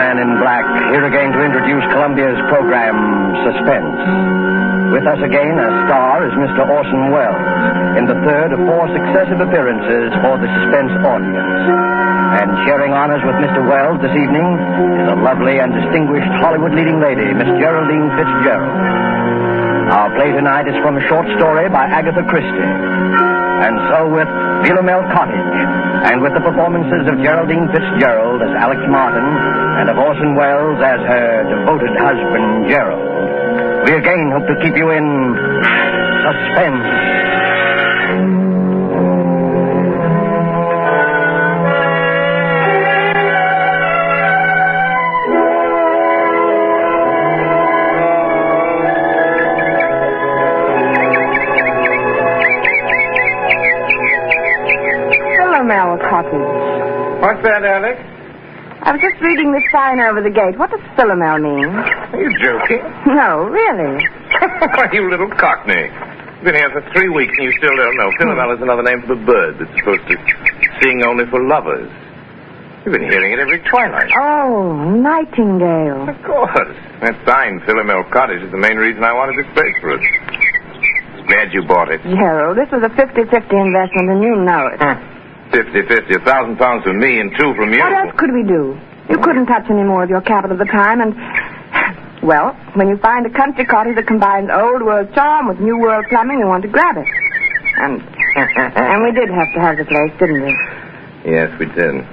Man in Black, here again to introduce Columbia's program, Suspense. With us again as star is Mr. Orson Welles, in the third of 4 successive appearances for the Suspense audience. And sharing honors with Mr. Welles this evening is a lovely and distinguished Hollywood leading lady, Miss Geraldine Fitzgerald. Our play tonight is from a short story by Agatha Christie. And so with Philomel Cottage, and with the performances of Geraldine Fitzgerald as Alex Martin, and of Orson Welles as her devoted husband, Gerald. We again hope to keep you in suspense. Cottage. What's that, Alex? I was just reading the sign over the gate. What does Philomel mean? Are you joking? No, really. Why, you little cockney. Been here for 3 weeks and you still don't know. Philomel is another name for the bird that's supposed to sing only for lovers. You've been hearing it every twilight. Oh, nightingale. Of course. That sign, Philomel Cottage, is the main reason I wanted this place for us. Glad you bought it. Gerald, this was a 50-50 investment and you know it. 50-50, £1,000 from me and 2 from you. What else could we do? You couldn't touch any more of your capital at the time, and, well, when you find a country cottage that combines old world charm with new world plumbing, you want to grab it. And we did have to have the place, didn't we? Yes, we did.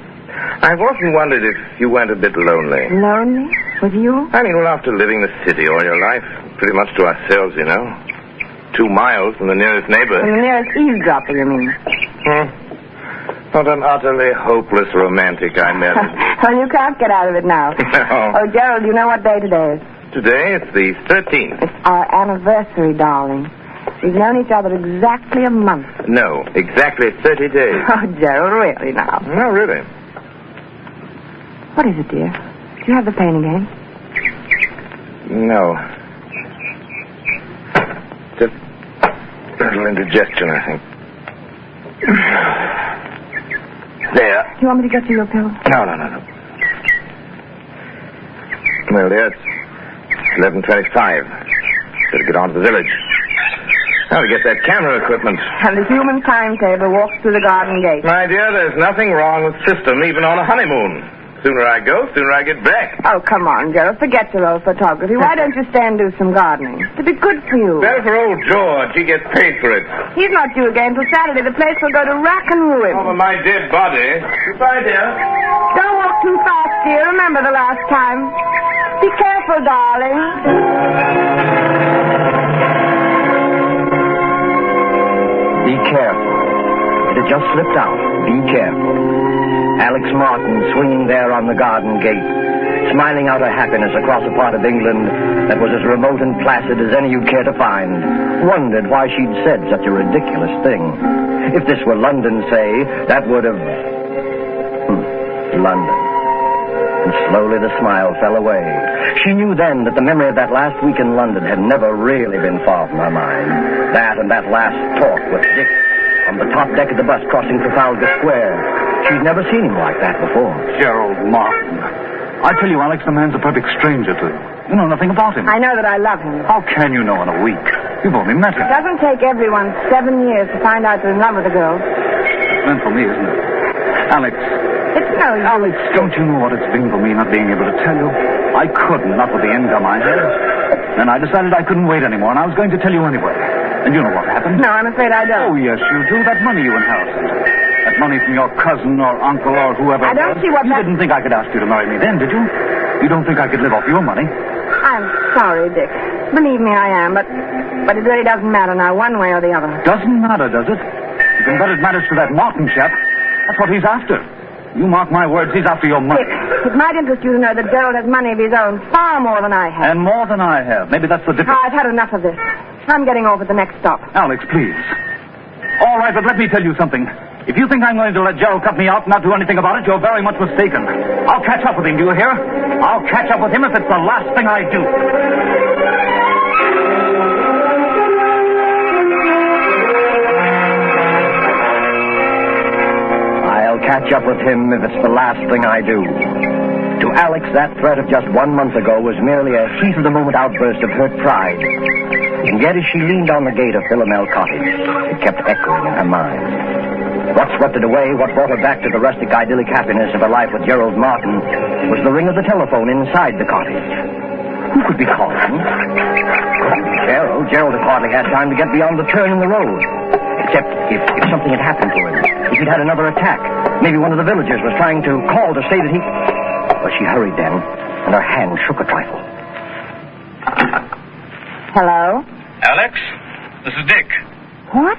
I've often wondered if you weren't a bit lonely. Lonely? With you? I mean, well, after living the city all your life, pretty much to ourselves, you know. 2 miles from the nearest neighbor. From the nearest eavesdropper, you mean? What an utterly hopeless romantic I met. Well, you can't get out of it now. No. Oh, Gerald, you know what day today is? Today, it's the 13th. It's our anniversary, darling. We've known each other exactly a month. No, exactly 30 days. Oh, Gerald, really now? No, really. What is it, dear? Do you have the pain again? No. Just a little indigestion, I think. There. Do you want me to get you your pill? No. Well, dear, it's 11:25. Better get on to the village. Now to get that camera equipment. And the human timetable walks through the garden gate. My dear, there's nothing wrong with system, even on a honeymoon. Sooner I go, sooner I get back. Oh, come on, Gerald. Forget your old photography. Why don't you stay and do some gardening? It'd be good for you. Better for old George. He gets paid for it. He's not due again till Saturday. The place will go to rack and ruin. Over my dead body. Goodbye, dear. Don't walk too fast, dear. Remember the last time. Be careful, darling. Be careful. It had just slipped out. Be careful. Alex Martin swinging there on the garden gate, smiling out her happiness across a part of England that was as remote and placid as any you'd care to find, wondered why she'd said such a ridiculous thing. If this were London, say, that would have... London. And slowly the smile fell away. She knew then that the memory of that last week in London had never really been far from her mind. That and that last talk with Dick on the top deck of the bus crossing Trafalgar Square. She'd never seen him like that before. Gerald Martin. I tell you, Alex, the man's a perfect stranger to you. You know nothing about him. I know that I love him. How can you know in a week? You've only met him. It doesn't take everyone 7 years to find out they're in love with a girl. It's meant for me, isn't it? Alex. It's no use. Alex, don't you know what it's been for me not being able to tell you? I couldn't, not with the income I had. Then I decided I couldn't wait anymore, and I was going to tell you anyway. And you know what happened? No, I'm afraid I don't. Oh, yes, you do. That money you inherited. That money from your cousin or uncle or whoever. I don't see what You didn't think I could ask you to marry me then, did you? You don't think I could live off your money? I'm sorry, Dick. Believe me, I am, but it really doesn't matter now, one way or the other. Doesn't matter, does it? You can bet it matters to that Martin chap. That's what he's after. You mark my words, he's after your money. Dick, it might interest you to know that Gerald has money of his own, far more than I have. And more than I have. Maybe that's the difference. Oh, I've had enough of this. I'm getting off at the next stop. Alex, please. All right, but let me tell you something. If you think I'm going to let Gerald cut me out and not do anything about it, you're very much mistaken. I'll catch up with him, do you hear? I'll catch up with him if it's the last thing I do. I'll catch up with him if it's the last thing I do. To Alex, that threat of just 1 month ago was merely a heat-of-the-moment outburst of hurt pride. And yet, as she leaned on the gate of Philomel Cottage, it kept echoing in her mind. What swept it away, what brought her back to the rustic, idyllic happiness of her life with Gerald Martin, was the ring of the telephone inside the cottage. Who could be calling? Couldn't be Gerald. Gerald had hardly had time to get beyond the turn in the road. Except if something had happened to him. If he'd had another attack. Maybe one of the villagers was trying to call to say that he... Well, she hurried then, and her hand shook a trifle. Hello? Alex, this is Dick. What?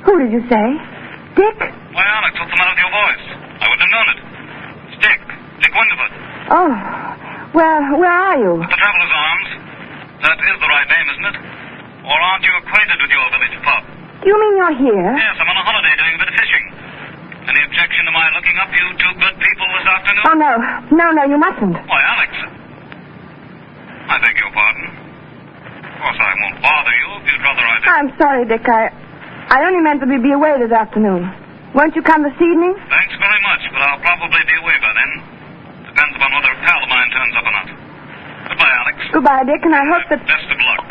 Who did you say? Dick? Why, Alex, what's the matter with your voice? I wouldn't have known it. It's Dick. Dick Winterford. Oh, well, where are you? At the Traveller's Arms. That is the right name, isn't it? Or aren't you acquainted with your village pub? Do you mean you're here? Yes, I'm on a holiday doing a bit of fishing. Any objection to my looking up you two good people this afternoon? Oh, no. No, you mustn't. Why, Alex. I beg your pardon. Of course, I won't bother you if you'd rather I did. I'm sorry, Dick. I only meant to be away this afternoon. Won't you come this evening? Thanks very much, but I'll probably be away by then. Depends upon whether a pal of mine turns up or not. Goodbye, Alex. Goodbye, Dick, and I hope that... Best of luck.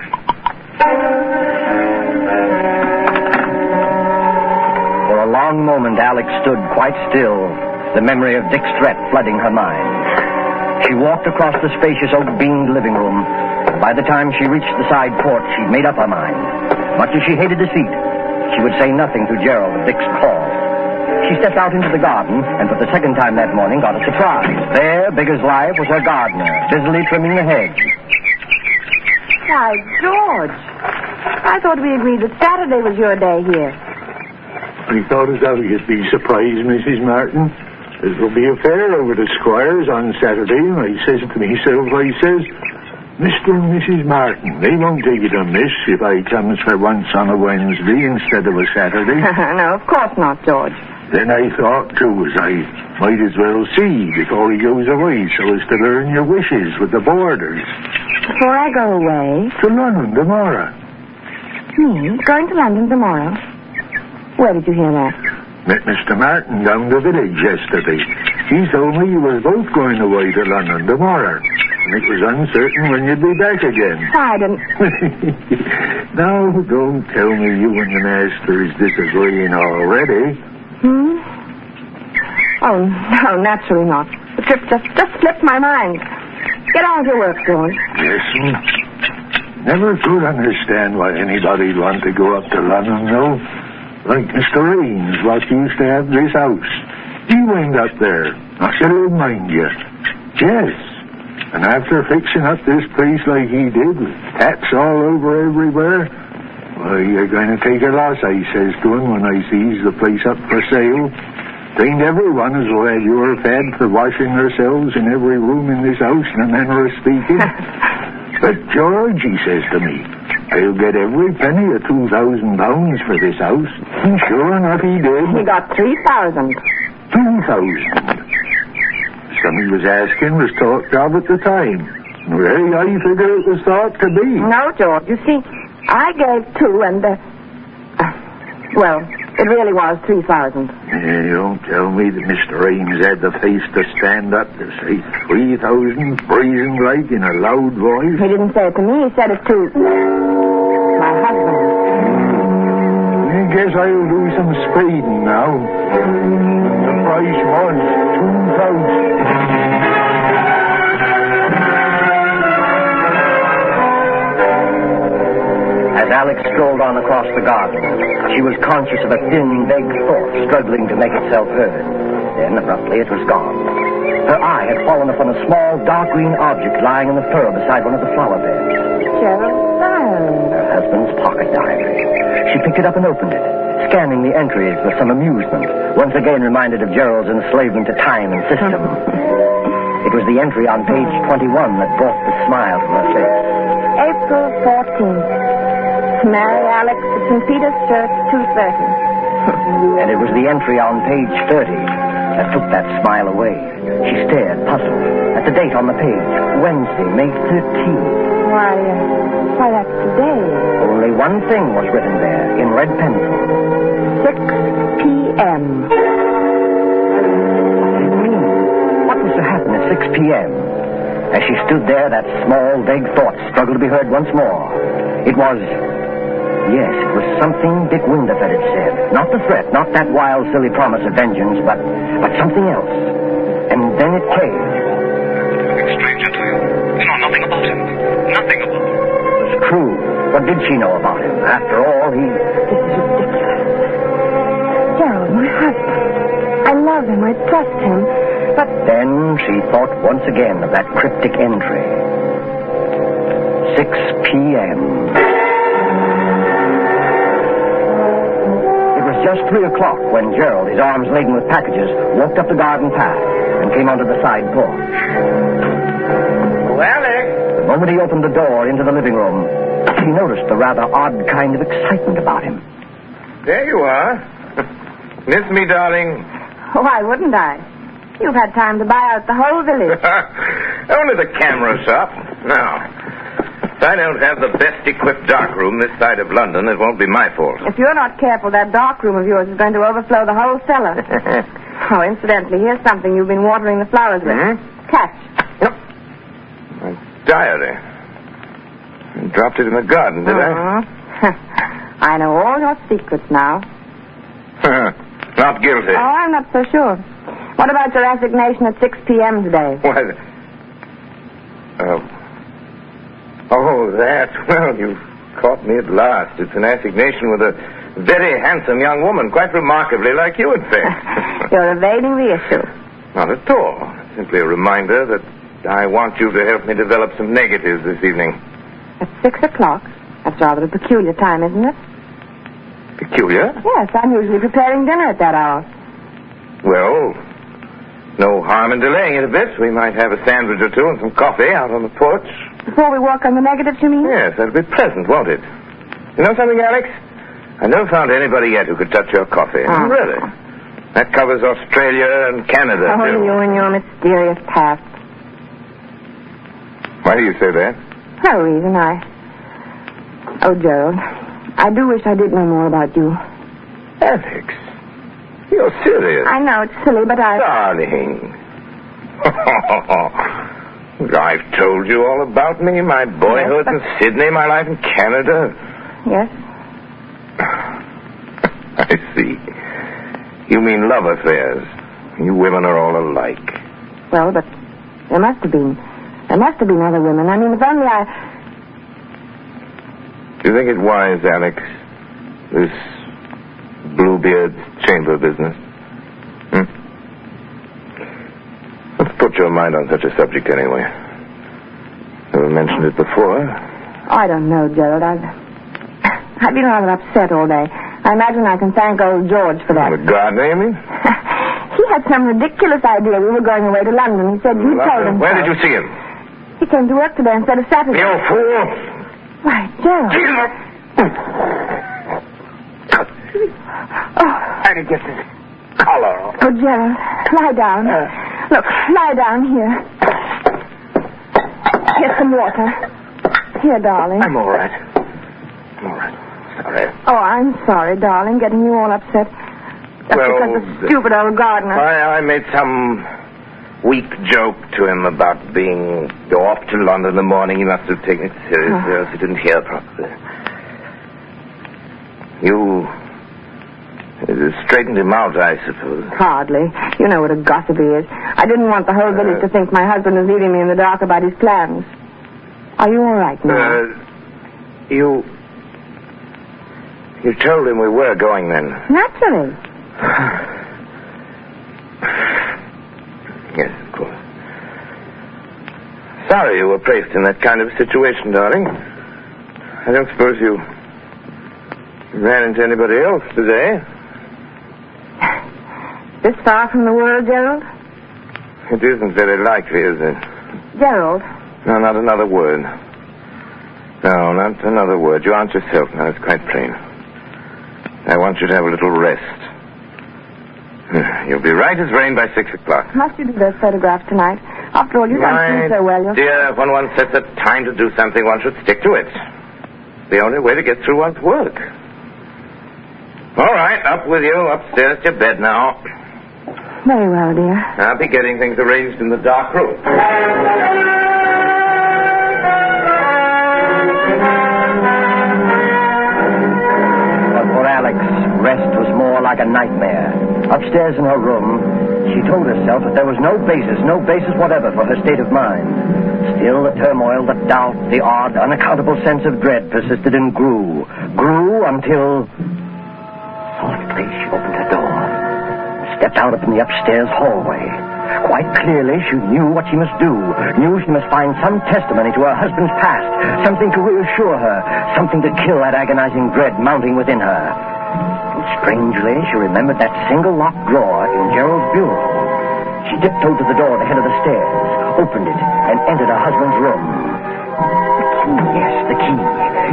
For a long moment, Alex stood quite still, the memory of Dick's threat flooding her mind. She walked across the spacious oak-beamed living room. By the time she reached the side porch, she'd made up her mind. Much as she hated deceit, she would say nothing to Gerald of Dick's call. She stepped out into the garden, and for the second time that morning got a surprise. There, big as life, was her gardener, busily trimming the hedge. Why, George. I thought we agreed that Saturday was your day here. I thought as how you'd be surprised, Mrs. Martin. There'll be a fair over the Squires on Saturday, and I says to myself, Mr. and Mrs. Martin, they won't take it amiss if I comes for once on a Wednesday instead of a Saturday. No, of course not, George. Then I thought, too, as I might as well see before he goes away, so as to learn your wishes with the boarders. Before I go away? To London tomorrow. Me? Going to London tomorrow? Where did you hear that? Met Mr. Martin down the village yesterday. He told me you was both going away to London tomorrow. And it was uncertain when you'd be back again. I didn't... Now, don't tell me you and the master is disagreeing already. Oh, no, naturally not. The trip just slipped my mind. Get on with your work, George. Yes, never could understand why anybody'd want to go up to London, though. Like Mr. Raines, what used to have this house. He went up there. I shall remind you. Yes. And after fixing up this place like he did, with taps all over everywhere, why, you're going to take a loss, I says to him when I sees the place up for sale. Ain't everyone as well you're fed for washing themselves in every room in this house in a manner of speaking. But George, he says to me, I'll get every penny of £2,000 for this house. And sure enough he did. He got 3,000. 2,000. Some he was asking was talked of at the time. Well, I figure it was thought to be. No, George. You see, I gave 2 and, well, it really was 3,000. You don't tell me that Mr. Ames had the face to stand up to say 3,000, brazen like, in a loud voice. He didn't say it to me. He said it to my husband. I guess I'll do some spading now. The price was 2,000. As Alex strolled on across the garden, she was conscious of a thin, vague thought struggling to make itself heard. Then, abruptly, it was gone. Her eye had fallen upon a small, dark green object lying in the fur beside one of the flower beds. Gerald's diary. Her husband's pocket diary. She picked it up and opened it, scanning the entries with some amusement, once again reminded of Gerald's enslavement to time and system. It was the entry on page 21 that brought the smile to her face. April 14th. Marry Alex at St. Peter's Church, 2:30. And it was the entry on page 30 that took that smile away. She stared, puzzled, at the date on the page. Wednesday, May 13th. Why, that's today. Only one thing was written there, in red pencil. 6 p.m. What did it mean? What was to happen at 6 p.m. As she stood there, that small, vague thought struggled to be heard once more. It was something Dick Winterfeld had said. Not the threat, not that wild, silly promise of vengeance, but something else. And then it came. Something stranger to you. You know nothing about him. Nothing about him. It was true. What did she know about him? After all, This is ridiculous. Gerald, my husband. I love him. I trust him. But Then she thought once again of that cryptic entry. 6 p.m. It was just 3 o'clock when Gerald, his arms laden with packages, walked up the garden path and came onto the side porch. Oh, Alex! The moment he opened the door into the living room, he noticed a rather odd kind of excitement about him. There you are. Miss me, darling? why wouldn't I? You've had time to buy out the whole village. Only the camera shop. Now, if I don't have the best equipped darkroom this side of London, it won't be my fault. If you're not careful, that darkroom of yours is going to overflow the whole cellar. Oh, incidentally, here's something you've been watering the flowers with. Catch. Yep. My diary. I dropped it in the garden, did I know all your secrets now. I? Not guilty. Oh, I'm not so sure. What about your assignation at 6 p.m. today? Why, oh, that. Well, you've caught me at last. It's an assignation with a very handsome young woman, quite remarkably like you, in fact. You're evading the issue. Not at all. Simply a reminder that I want you to help me develop some negatives this evening. At 6 o'clock? That's rather a peculiar time, isn't it? Peculiar? Yes, I'm usually preparing dinner at that hour. Well, no harm in delaying it a bit. We might have a sandwich or two and some coffee out on the porch. Before we work on the negatives, you mean? Yes, that'll be pleasant, won't it? You know something, Alex? I've never found anybody yet who could touch your coffee. Oh. Really? That covers Australia and Canada, Oh, too. you and your mysterious past. Why do you say that? No reason. Oh, Gerald, I do wish I did know more about you. Alex, you're serious. I know it's silly, but Darling. I've told you all about me, my boyhood in Sydney, my life in Canada. Yes? I see. You mean love affairs. You women are all alike. Well, but there must have been. There must have been other women. I mean, if only Do you think it wise, Alex, this Bluebeard's chamber business? Let's put your mind on such a subject anyway. Never mentioned it before. I don't know, Gerald. I've been rather upset all day. I imagine I can thank old George for that. The gardener, you mean? He had some ridiculous idea we were going away to London. He said you told him Where so. did you see him? He came to work today instead of Saturday. You fool! Why, Gerald. How did you get this collar off? Oh, Gerald, lie down. Look, lie down here. Here's some water. Here, darling. I'm all right. Sorry. Oh, I'm sorry, darling, getting you all upset. That's because the stupid old gardener. I made some weak joke to him about go off to London in the morning. He must have taken it seriously, else he didn't hear properly. You straightened him out, I suppose. Hardly. You know what a gossip he is. I didn't want the whole village to think my husband was leaving me in the dark about his plans. Are you all right now? You told him we were going then. Naturally. Yes, of course. Sorry you were placed in that kind of situation, darling. I don't suppose you ran into anybody else today. This far from the world, Gerald? It isn't very likely, is it? Gerald. No, not another word. No, not another word. You aren't yourself now. It's quite plain. I want you to have a little rest. You'll be right as rain by 6 o'clock. Must you do those photographs tonight? After all, you don't seem so well yourself. Dear, when one sets a time to do something, one should stick to it. The only way to get through one's work. All right, up with you. Upstairs to your bed now. Very well, dear. I'll be getting things arranged in the dark room. But for Alex, rest was more like a nightmare. Upstairs in her room, she told herself that there was no basis whatever for her state of mind. Still, the turmoil, the doubt, the odd, unaccountable sense of dread persisted and grew until... Softly, she opened her door, stepped out up in the upstairs hallway. Quite clearly, she knew what she must do, knew she must find some testimony to her husband's past, something to reassure her, something to kill that agonizing dread mounting within her. And strangely, she remembered that single locked drawer in Gerald's bureau. She tiptoed to the door at the head of the stairs, opened it, and entered her husband's room. The key, yes, the key.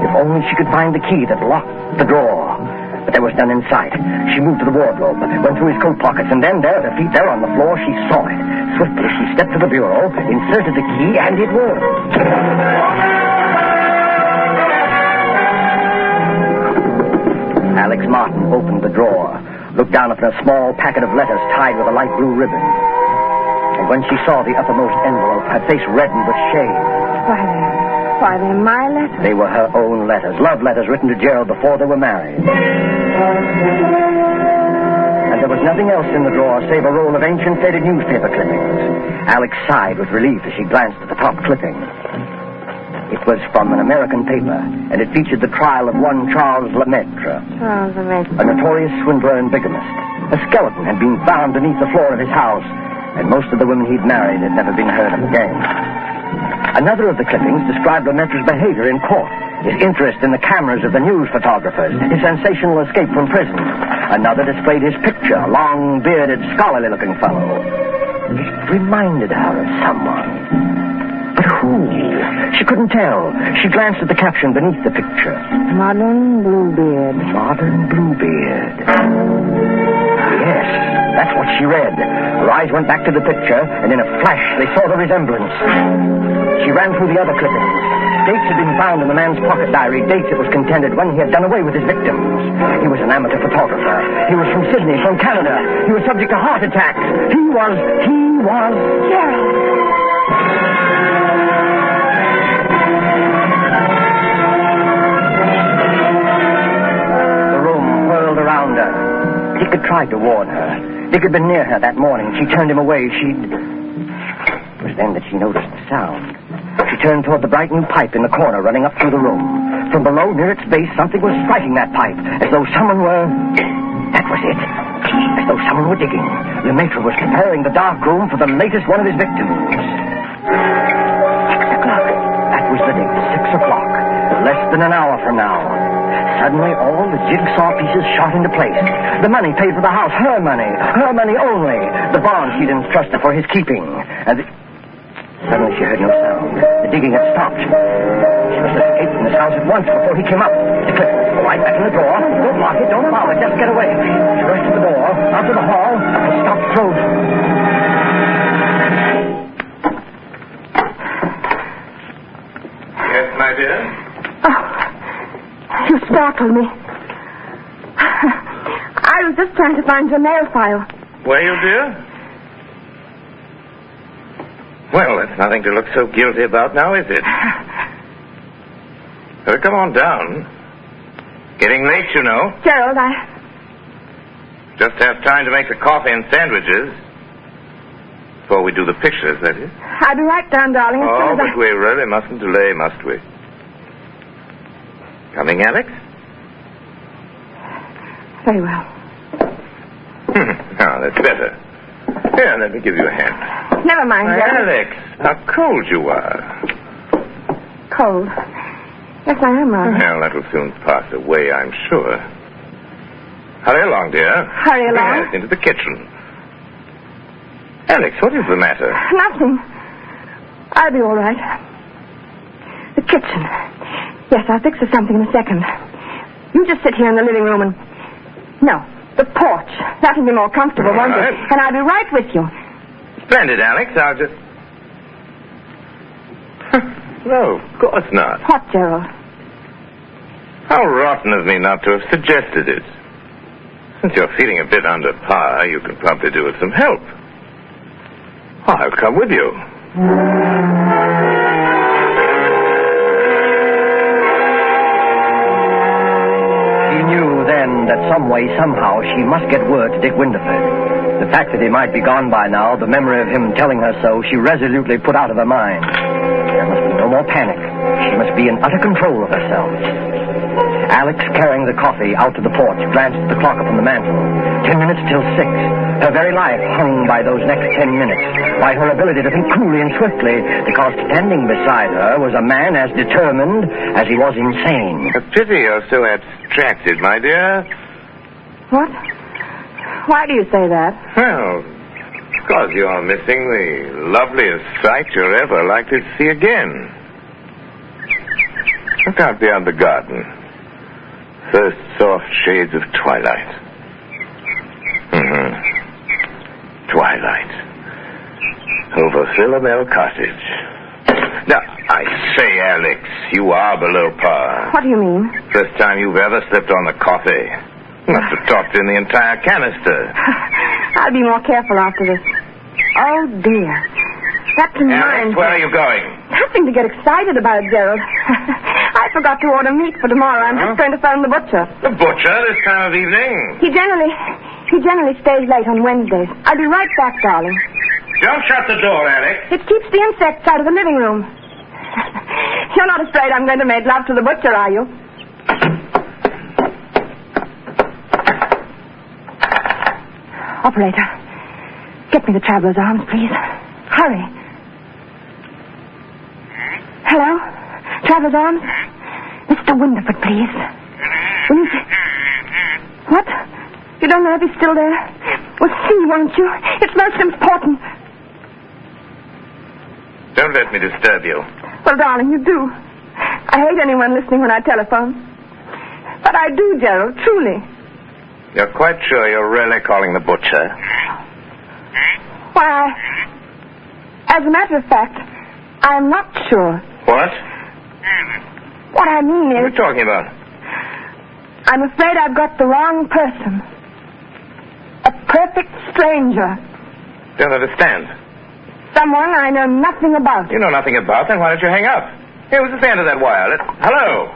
If only she could find the key that locked the drawer. But there was none in sight. She moved to the wardrobe, went through his coat pockets, and then there, at her feet, there on the floor, she saw it. Swiftly, she stepped to the bureau, inserted the key, and it worked. Alex Martin opened the drawer, looked down upon a small packet of letters tied with a light blue ribbon. And when she saw the uppermost envelope, her face reddened with shame. Why, they're my letters. They were her own letters, love letters written to Gerald before they were married. And there was nothing else in the drawer save a roll of ancient faded newspaper clippings. Alex sighed with relief as she glanced at the top clipping. It was from an American paper, and it featured the trial of one Charles Lemaitre. Charles Lemaitre. A notorious swindler and bigamist. A skeleton had been found beneath the floor of his house, and most of the women he'd married had never been heard of again. Another of the clippings described Lemaitre's behavior in court, his interest in the cameras of the news photographers, his sensational escape from prison. Another displayed his picture, a long, bearded, scholarly-looking fellow. It reminded her of someone. But who? She couldn't tell. She glanced at the caption beneath the picture. Modern Bluebeard. Modern Bluebeard. Yes, that's what she read. Her eyes went back to the picture, and in a flash they saw the resemblance. She ran through the other clippings. Dates had been found in the man's pocket diary, dates it was contended when he had done away with his victims. He was an amateur photographer. He was from Sydney, from Canada. He was subject to heart attacks. He was... Gerald. Around her. Dick had tried to warn her. Dick had been near her that morning. She turned him away. It was then that she noticed the sound. She turned toward the bright new pipe in the corner running up through the room. From below, near its base, something was striking that pipe, as though someone were... That was it. As though someone were digging. Lemaitre was preparing the dark room for the latest one of his victims. 6 o'clock. That was the date, 6 o'clock. Less than an hour from now. Suddenly, all the jigsaw pieces shot into place. The money paid for the house, her money only. The bond she'd entrusted for his keeping. And suddenly she heard no sound. The digging had stopped. She must have escaped from this house at once before he came up. The clip, right back in the door. Don't lock it, don't allow it, just get away. She rushed to the door, out to the hall, and stopped frozen. Yes, my dear? You startled me. I was just trying to find your mail file. Were you, dear? Well, that's nothing to look so guilty about now, is it? Well, come on down. Getting late, you know. Gerald, Just have time to make the coffee and sandwiches. Before we do the pictures, that is. I'll be right down, darling, as soon as but we really mustn't delay, must we? Coming, Alex? Very well. Now, that's better. Here, let me give you a hand. Never mind, Gerald. Alex, how cold you are. Cold. Yes, I am, Ron. Well, that'll soon pass away, I'm sure. Hurry along, dear. Hurry along? Yes, into the kitchen. Alex, what is the matter? Nothing. I'll be all right. The kitchen. Yes, I'll fix her something in a second. You just sit here in the living room and... No, the porch. That'll be more comfortable, won't it? And I'll be right with you. Splendid, Alex. I'll just... No, of course not. What, Gerald? How rotten of me not to have suggested it. Since you're feeling a bit under par, you can probably do with some help. I'll come with you. He knew then that some way, somehow, she must get word to Dick Winterford. The fact that he might be gone by now, the memory of him telling her so, she resolutely put out of her mind. There must be no more panic. She must be in utter control of herself. Alex, carrying the coffee out to the porch, glanced at the clock upon the mantel. 10 minutes till 6. Her very life hung by those next 10 minutes, by her ability to think coolly and swiftly, because standing beside her was a man as determined as he was insane. A pity you're so abstracted, my dear. What? Why do you say that? Well, because you're missing the loveliest sight you're ever likely to see again. Look out beyond the garden. First soft shades of twilight. Twilight. Over Philomel Cottage. Now, I say, Alex, you are below par. What do you mean? First time you've ever slipped on the coffee. Must have topped in the entire canister. I'll be more careful after this. Oh, dear. That reminds Alex, where are you going? Nothing to get excited about, Gerald. I forgot to order meat for tomorrow. I'm just going to phone the butcher. The butcher this time of evening? He generally stays late on Wednesdays. I'll be right back, darling. Don't shut the door, Alex. It keeps the insects out of the living room. You're not afraid I'm going to make love to the butcher, are you? Operator, get me the Traveler's Arms, please. Hurry. Hello? Traveler's Arms? Mr. Winterford, please. What? You don't know if he's still there? Well, see, won't you? It's most important. Don't let me disturb you. Well, darling, you do. I hate anyone listening when I telephone. But I do, Gerald, truly. You're quite sure you're really calling the butcher? Why, as a matter of fact, I'm not sure. What? What I mean What are is, you talking about? I'm afraid I've got the wrong person. A perfect stranger. Don't understand. Someone I know nothing about. You know nothing about, then why don't you hang up? Here, what's the end of that wire? Hello?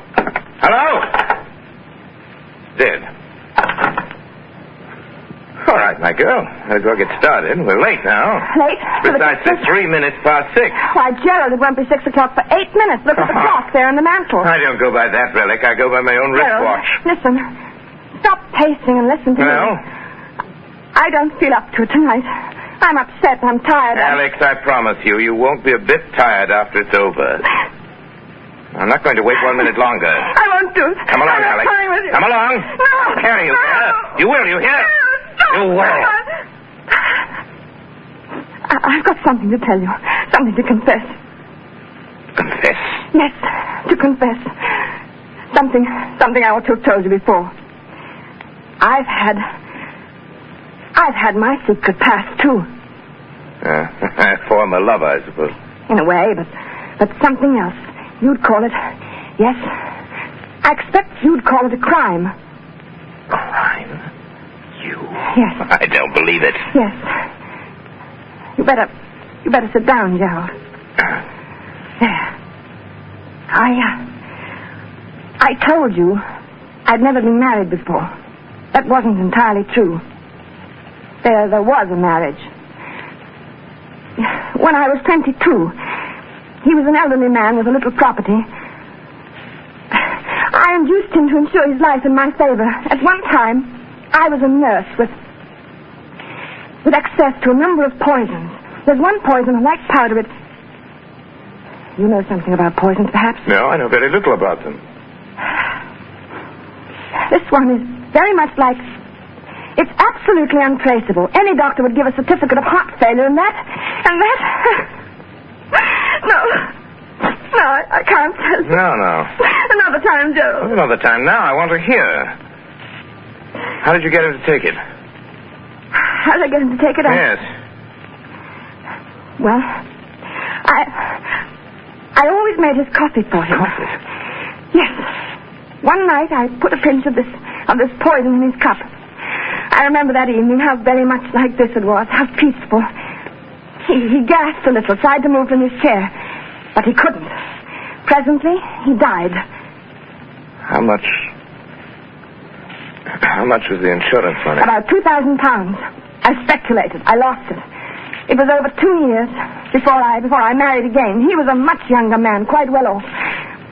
Hello? Dead. All right, my girl. Might as well get started. We're late now. Late? Precisely 3 minutes past 6. Why, Gerald, it won't be 6 o'clock for 8 minutes. Look at the clock there on the mantel. I don't go by that relic. I go by my own Gerald, wristwatch. listen. Stop pacing and listen to me. Well? I don't feel up to it tonight. I'm upset. I'm tired. Alex, I promise you, you won't be a bit tired after it's over. I'm not going to wait 1 minute longer. I won't do it. Come along, I'm Alex. coming with you. Come along. No. I'll carry you. No. You will, you hear? Stop. You will. I've got something to tell you. Something to confess. Confess? Yes, to confess. Something I ought to have told you before. I've had my secret past, too. Former lover, I suppose. In a way, but something else. You'd call it... Yes. I expect you'd call it a crime. Crime? You? Yes. I don't believe it. Yes. You better sit down, Gerald. There. I told you I'd never been married before. That wasn't entirely true. There was a marriage. When I was 22, he was an elderly man with a little property. I induced him to insure his life in my favor. At one time, I was a nurse with access to a number of poisons. There's one poison, a white powder. You know something about poisons, perhaps? No, I know very little about them. This one is very much like... It's absolutely untraceable. Any doctor would give a certificate of heart failure, and that... No, I can't tell you. No. Another time, Gerald. Another time now. I want to hear. How did you get him to take it? How did I get him to take it? Yes. Well, I always made his coffee for him. Coffee? Yes. One night I put a pinch of this poison in his cup. I remember that evening how very much like this it was, how peaceful. He gasped a little, tried to move from his chair, but he couldn't. Presently, he died. How much was the insurance money? About £2,000. I speculated. I lost it. It was over 2 years before I married again. He was a much younger man, quite well off.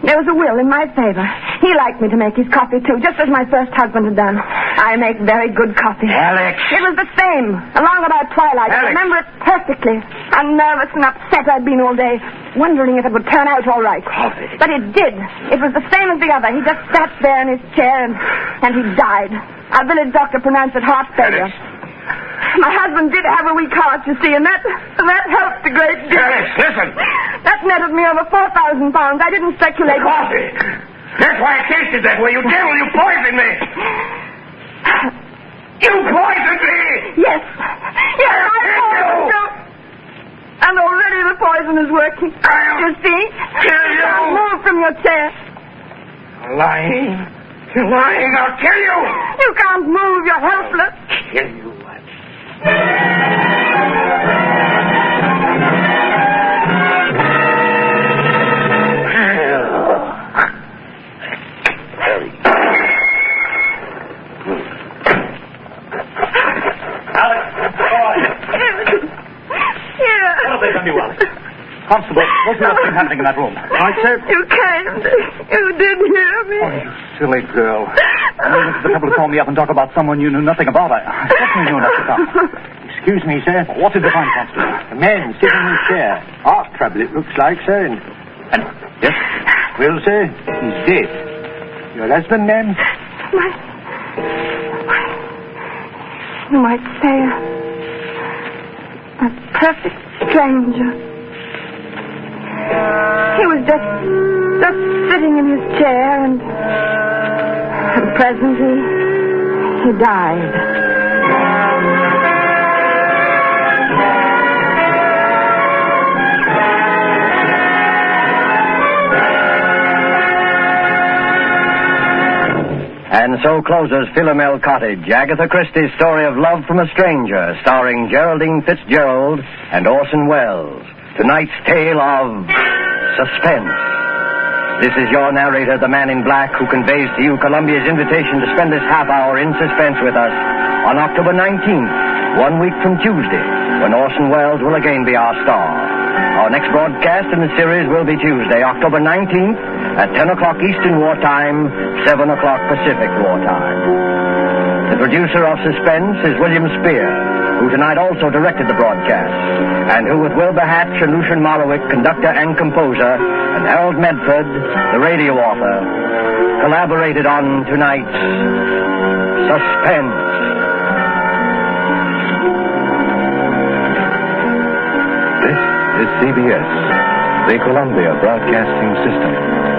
There was a will in my favor. He liked me to make his coffee, too, just as my first husband had done. I make very good coffee. Alex! It was the same, along about twilight. Alex! I remember it perfectly. How nervous and upset I'd been all day, wondering if it would turn out all right. Coffee. But it did. It was the same as the other. He just sat there in his chair and he died. Our village doctor pronounced it heart failure. Alex. My husband did have a weak heart, you see, and that helped a great deal. Alex, listen! That netted me over £4,000. I didn't speculate. Coffee! That's why it tasted that way. You devil, you poisoned me! You poisoned me! Yes. Yes, I poisoned you. And already the poison is working. You see? kill you. can't move from your chair. Lying. You're lying. I'll kill you. You can't move. You're helpless. Kill you. Constable, what's been happening in that room? Right, sir? You can't. You did hear me. Oh, you silly girl. You took the trouble to call me up and talk about someone you knew nothing about. I certainly knew enough to come. Excuse me, sir. What did you find, Constable? A man sitting in his chair. Heart trouble, it looks like, sir. And Yes? well, sir, he's dead. Your husband, ma'am? You might say a perfect stranger. He was just sitting in his chair and presently he died. And so closes Philomel Cottage, Agatha Christie's story of love from a stranger, starring Geraldine Fitzgerald and Orson Welles. Tonight's tale of suspense. This is your narrator, the Man in Black, who conveys to you Columbia's invitation to spend this half hour in suspense with us on October 19th, 1 week from Tuesday, when Orson Welles will again be our star. Our next broadcast in the series will be Tuesday, October 19th, at 10 o'clock Eastern Wartime, 7 o'clock Pacific Wartime. The producer of Suspense is William Spear, who tonight also directed the broadcast, and who, with Wilbur Hatch and Lucian Morowick, conductor and composer, and Harold Medford, the radio author, collaborated on tonight's Suspense. This is CBS, the Columbia Broadcasting System.